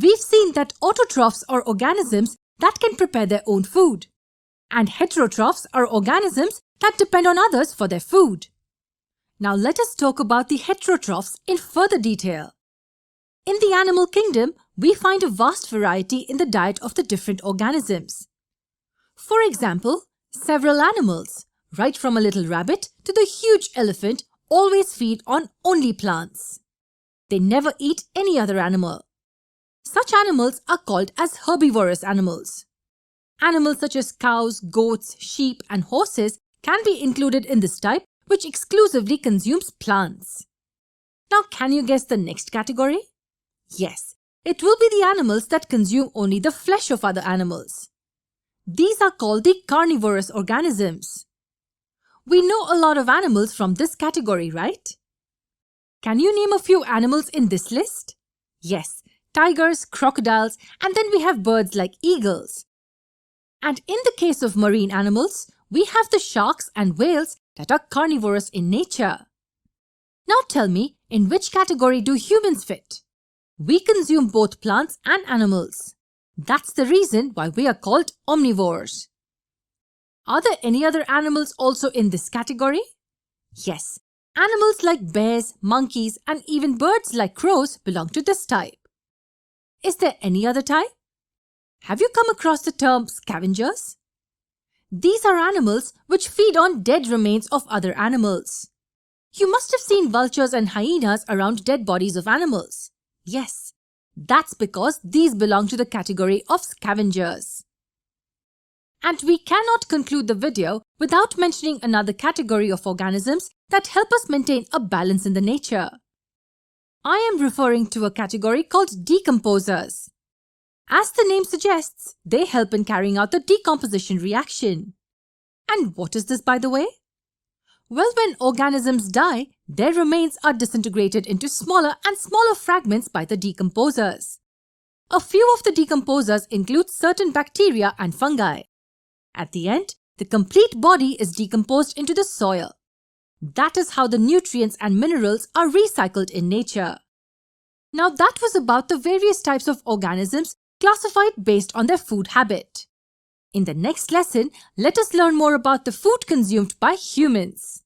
we've seen that autotrophs are organisms that can prepare their own food, and heterotrophs are organisms that depend on others for their food. Now let us talk about the heterotrophs in further detail. In the animal kingdom, we find a vast variety in the diet of the different organisms. For example, several animals, right from a little rabbit to the huge elephant, always feed on only plants. They never eat any other animal. Such animals are called as herbivorous animals. Animals such as cows, goats, sheep, and horses can be included in this type, which exclusively consumes plants. Now, can you guess the next category? Yes, it will be the animals that consume only the flesh of other animals. These are called the carnivorous organisms. We know a lot of animals from this category, right? Can you name a few animals in this list? Yes, tigers, crocodiles, and then we have birds like eagles. And in the case of marine animals, we have the sharks and whales that are carnivorous in nature. Now tell me, in which category do humans fit? We consume both plants and animals. That's the reason why we are called omnivores. Are there any other animals also in this category? Yes, animals like bears, monkeys, and even birds like crows belong to this type. Is there any other type? Have you come across the term scavengers? These are animals which feed on dead remains of other animals. You must have seen vultures and hyenas around dead bodies of animals. Yes, that's because these belong to the category of scavengers. And we cannot conclude the video without mentioning another category of organisms that help us maintain a balance in the nature. I am referring to a category called decomposers. As the name suggests, they help in carrying out the decomposition reaction. And what is this, by the way? Well, when organisms die, their remains are disintegrated into smaller and smaller fragments by the decomposers. A few of the decomposers include certain bacteria and fungi. At the end, the complete body is decomposed into the soil. That is how the nutrients and minerals are recycled in nature. Now that was about the various types of organisms classified based on their food habit. In the next lesson, let us learn more about the food consumed by humans.